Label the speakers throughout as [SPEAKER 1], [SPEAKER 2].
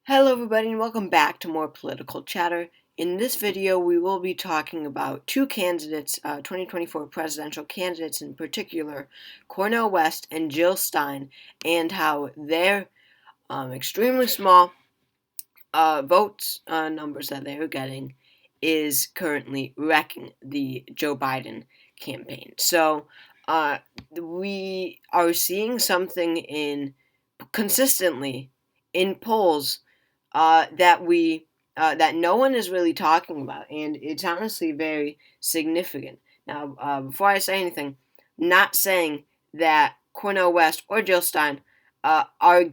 [SPEAKER 1] Hello everybody and welcome back to more political chatter. In this video we will be talking about two candidates, 2024 presidential candidates in particular, Cornel West and Jill Stein, and how their extremely small votes numbers that they are getting is currently wrecking the Joe Biden campaign. So we are seeing something consistently in polls that no one is really talking about, and it's honestly very significant. Now, before I say anything, not saying that Cornel West or Jill Stein are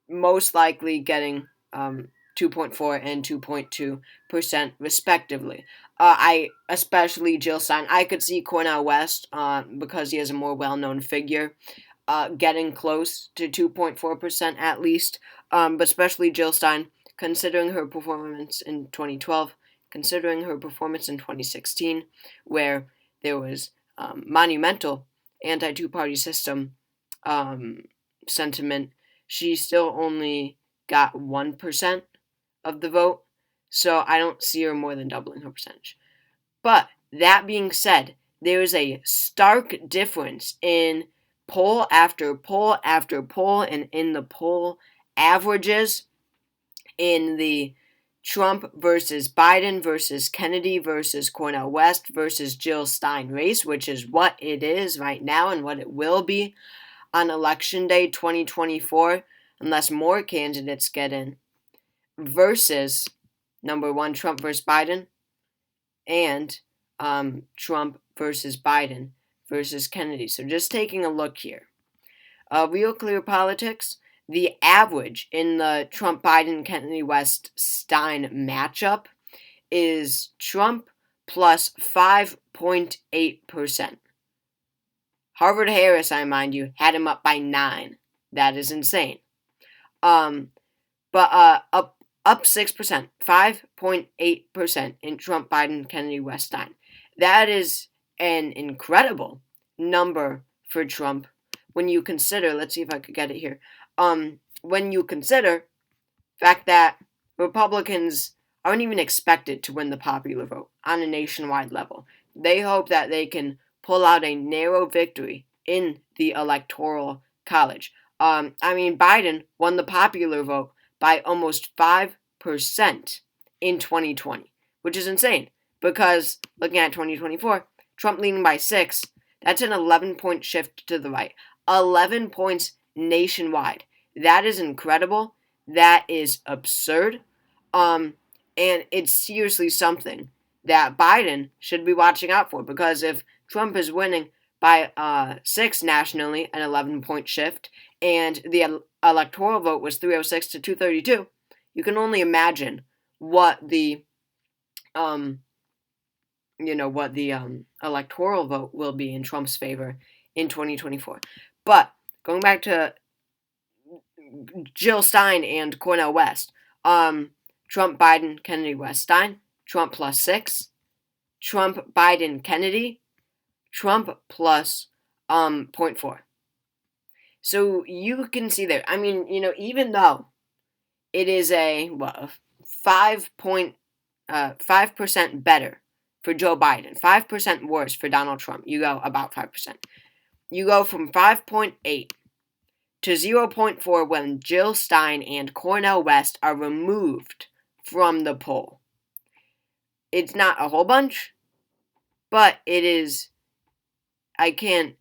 [SPEAKER 1] most likely getting 2.4 and 2.2% respectively. I especially Jill Stein. I could see Cornel West because he is a more well-known figure. Getting close to 2.4% at least, but especially Jill Stein, considering her performance in 2012, considering her performance in 2016, where there was monumental anti-two-party system sentiment, she still only got 1% of the vote, so I don't see her more than doubling her percentage. But that being said, there is a stark difference in poll after poll after poll and in the poll averages in the Trump versus Biden versus Kennedy versus Cornel West versus Jill Stein race, which is what it is right now and what it will be on Election Day 2024, unless more candidates get in, versus number one, Trump versus Biden, and Trump versus Biden versus Kennedy. So just taking a look here. Real Clear Politics, the average in the Trump, Biden, Kennedy, West, Stein matchup is Trump plus 5.8%. Harvard Harris, I mind you, had him up by 9. That is insane. But up 6%, 5.8% in Trump, Biden, Kennedy, West, Stein. That is an incredible number for Trump when you consider, let's see if I could get it here, when you consider the fact that Republicans aren't even expected to win the popular vote on a nationwide level. They hope that they can pull out a narrow victory in the Electoral College. Biden won the popular vote by almost 5% in 2020, which is insane because looking at 2024, Trump leading by 6, that's an 11-point shift to the right. 11 points nationwide. That is incredible. That is absurd. And it's seriously something that Biden should be watching out for, because if Trump is winning by 6 nationally, an 11-point shift, and the electoral vote was 306 to 232, you can only imagine what the electoral vote will be in Trump's favor in 2024. But going back to Jill Stein and Cornel West, Trump, Biden, Kennedy, West, Stein, Trump plus 6, Trump, Biden, Kennedy, Trump plus 0.4. So you can see there, even though it is a 5% better for Joe Biden, 5% worse for Donald Trump, you go about 5%. You go from 5.8 to 0.4 when Jill Stein and Cornel West are removed from the poll. It's not a whole bunch, but it is, I can't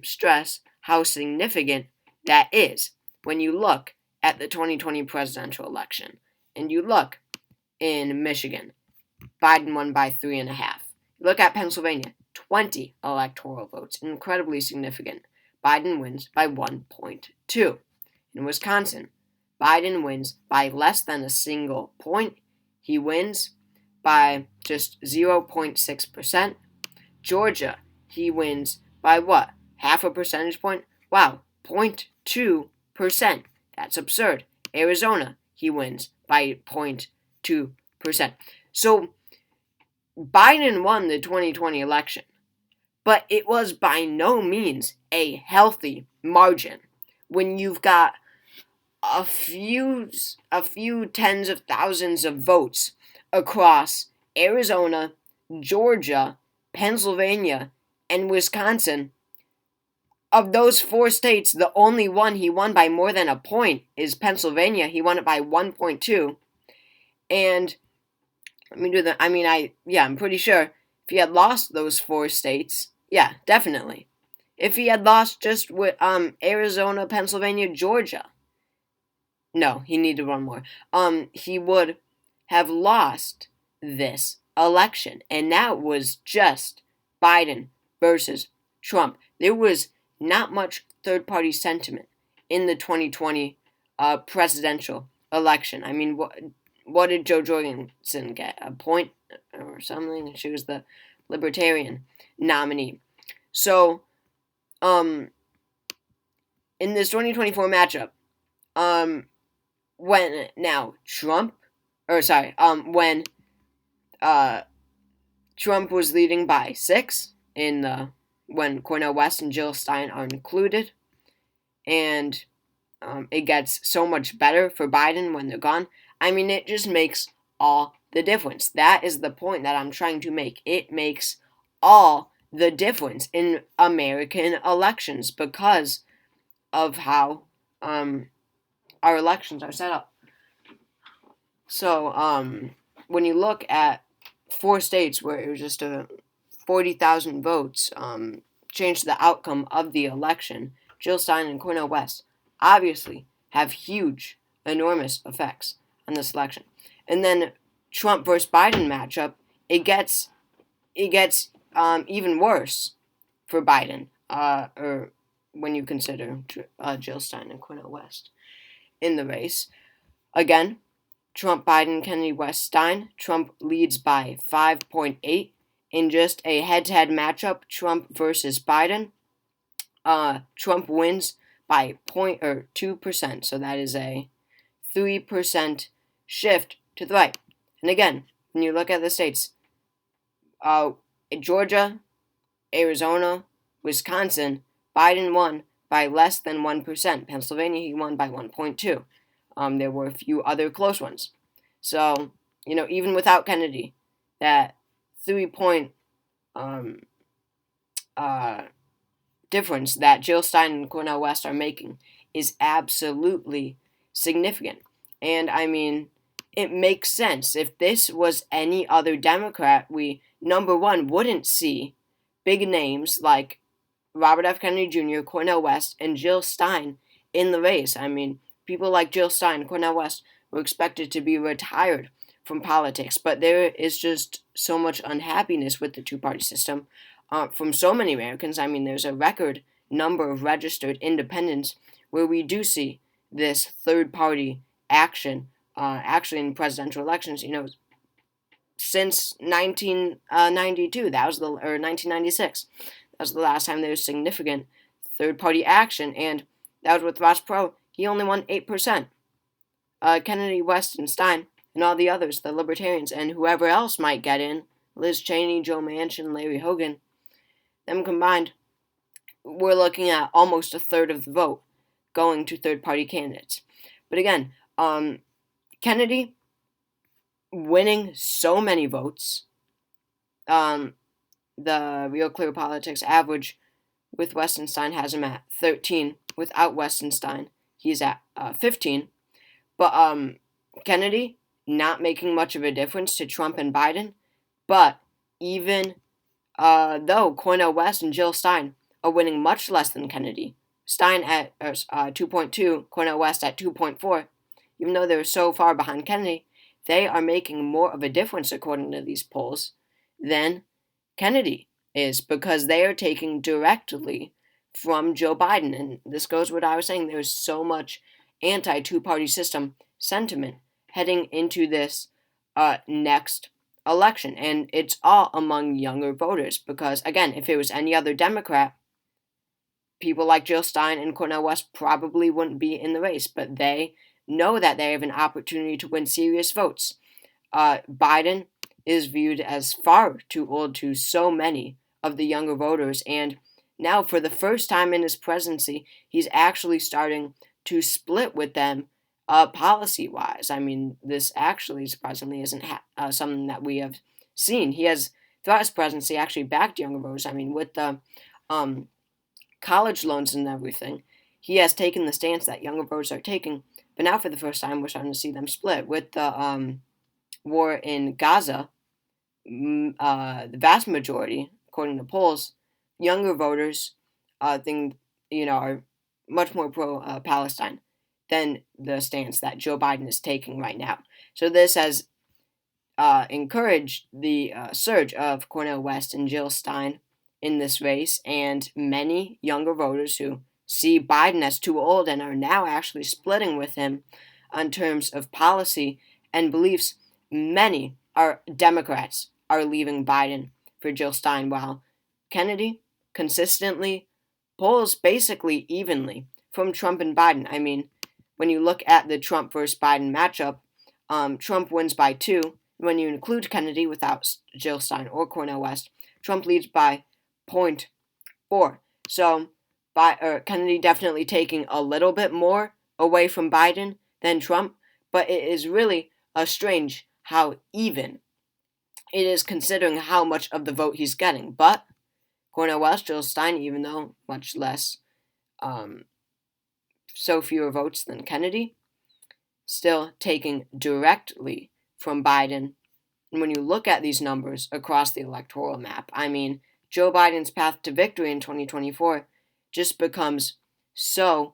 [SPEAKER 1] stress how significant that is when you look at the 2020 presidential election. And you look in Michigan, Biden won by 3.5. Look at Pennsylvania, 20 electoral votes, incredibly significant. Biden wins by 1.2. In Wisconsin, Biden wins by less than a single point. He wins by just 0.6%. Georgia, he wins by what? Half a percentage point? Wow, 0.2%. That's absurd. Arizona, he wins by 0.2%. So Biden won the 2020 election, but it was by no means a healthy margin when you've got a few tens of thousands of votes across Arizona, Georgia, Pennsylvania, and Wisconsin. Of those 4 states, the only one he won by more than a point is Pennsylvania. He won it by 1.2. And let me do the. I'm pretty sure if he had lost those 4 states, yeah, definitely. If he had lost just with Arizona, Pennsylvania, Georgia, no, he needed one more. He would have lost this election, and that was just Biden versus Trump. There was not much third-party sentiment in the 2020 presidential election. I mean, what did Jo Jorgensen get? A point or something? She was the Libertarian nominee. So, in this 2024 matchup, when Trump was leading by 6 when Cornel West and Jill Stein are included, and it gets so much better for Biden when they're gone. I mean, it just makes all the difference. That is the point that I'm trying to make. It makes all the difference in American elections because of how our elections are set up. So, when you look at 4 states where it was just 40,000 votes changed the outcome of the election, Jill Stein and Cornel West obviously have huge, enormous effects on this election. And then Trump versus Biden matchup, it gets even worse for Biden, or when you consider Jill Stein and Cornel West in the race. Again, Trump, Biden, Kennedy, West, Stein. Trump leads by 5.8 in just a head-to-head matchup. Trump versus Biden. Trump wins by 2%, so that is a 3% shift to the right. And again, when you look at the states, Georgia, Arizona, Wisconsin, Biden won by less than 1%. Pennsylvania, he won by 1.2. There were a few other close ones. So, even without Kennedy, that 3-point difference that Jill Stein and Cornel West are making is absolutely significant. And I mean, it makes sense. If this was any other Democrat, we, number one, wouldn't see big names like Robert F. Kennedy Jr., Cornel West, and Jill Stein in the race. I mean, people like Jill Stein, Cornel West were expected to be retired from politics, but there is just so much unhappiness with the two-party system from so many Americans. I mean, there's a record number of registered independents where we do see this third-party action actually in presidential elections. Since 1992, or 1996, that was the last time there was significant third-party action, and that was with Ross Perot. He only won 8%. Kennedy, West, and Stein, and all the others, the Libertarians, and whoever else might get in, Liz Cheney, Joe Manchin, Larry Hogan, them combined, we're looking at almost a third of the vote going to third-party candidates. But again, Kennedy winning so many votes, the Real Clear Politics average with West and Stein has him at 13. Without West and Stein, he's at 15. But Kennedy not making much of a difference to Trump and Biden. But even though Cornel West and Jill Stein are winning much less than Kennedy, Stein at 2.2, Cornel West at 2.4, even though they're so far behind Kennedy, they are making more of a difference, according to these polls, than Kennedy is, because they are taking directly from Joe Biden. And this goes with what I was saying. There's so much anti-two-party system sentiment heading into this next election. And it's all among younger voters because, again, if it was any other Democrat, people like Jill Stein and Cornel West probably wouldn't be in the race. But they know that they have an opportunity to win serious votes. Biden is viewed as far too old to so many of the younger voters, and now for the first time in his presidency, he's actually starting to split with them policy-wise. I mean, this actually, surprisingly, isn't something that we have seen. He has, throughout his presidency, actually backed younger voters. I mean, with the college loans and everything, he has taken the stance that younger voters are taking. But now, for the first time, we're starting to see them split. With the war in Gaza, the vast majority, according to polls, younger voters think, are much more pro-Palestine than the stance that Joe Biden is taking right now. So this has encouraged the surge of Cornel West and Jill Stein in this race, and many younger voters who see Biden as too old and are now actually splitting with him on terms of policy and beliefs. Many Democrats are leaving Biden for Jill Stein, while Kennedy consistently polls basically evenly from Trump and Biden. I mean, when you look at the Trump versus Biden matchup, Trump wins by 2. When you include Kennedy without Jill Stein or Cornel West, Trump leads by 0.4. So Kennedy definitely taking a little bit more away from Biden than Trump, but it is really strange how even it is considering how much of the vote he's getting. But Cornel West, Jill Stein, even though much less, so fewer votes than Kennedy, still taking directly from Biden. And when you look at these numbers across the electoral map, I mean, Joe Biden's path to victory in 2024 just becomes so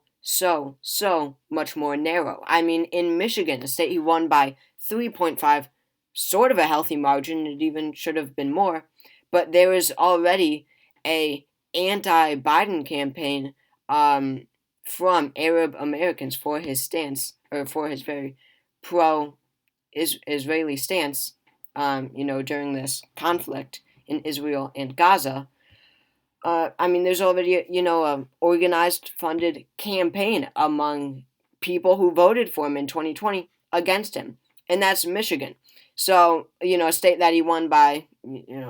[SPEAKER 1] much more narrow. I mean, in Michigan, a state he won by 3.5, sort of a healthy margin, it even should have been more, but there is already a anti-Biden campaign from Arab Americans for his stance, or for his very pro-Israeli stance, during this conflict in Israel and Gaza. I mean, there's already, a organized, funded campaign among people who voted for him in 2020 against him, and that's Michigan. So, a state that he won by,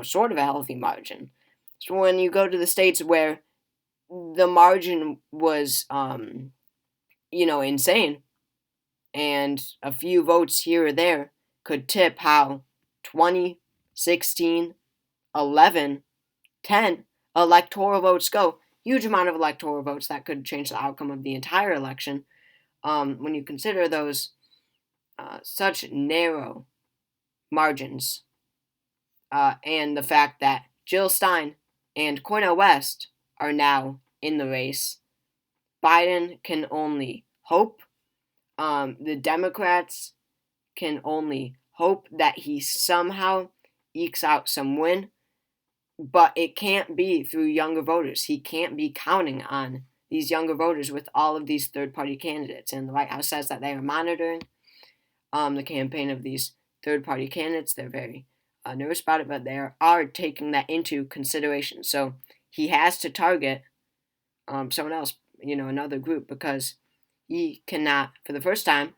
[SPEAKER 1] sort of a healthy margin. So when you go to the states where the margin was, insane, and a few votes here or there could tip how 20, 16, 11, 10 electoral votes go. Huge amount of electoral votes that could change the outcome of the entire election. When you consider those such narrow margins, and the fact that Jill Stein and Cornel West are now in the race, Biden can only hope. The Democrats can only hope that he somehow ekes out some win, but it can't be through younger voters. He can't be counting on these younger voters with all of these third-party candidates. And the White House says that they are monitoring the campaign of these third-party candidates. They're very nervous about it, but they are taking that into consideration. So he has to target someone else, another group, because he cannot, for the first time,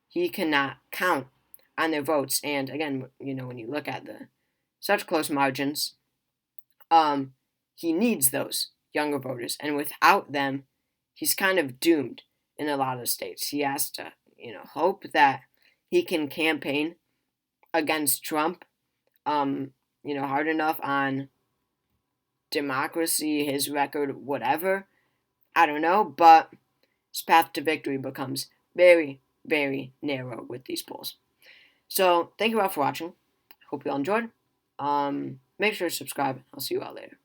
[SPEAKER 1] he cannot count on their votes. And again, when you look at such close margins, he needs those younger voters, and without them, he's kind of doomed in a lot of states. He has to, hope that he can campaign against Trump, hard enough on democracy, his record, whatever. I don't know, but his path to victory becomes very, very narrow with these polls. So, thank you all for watching. Hope you all enjoyed. Make sure to subscribe. I'll see you all later.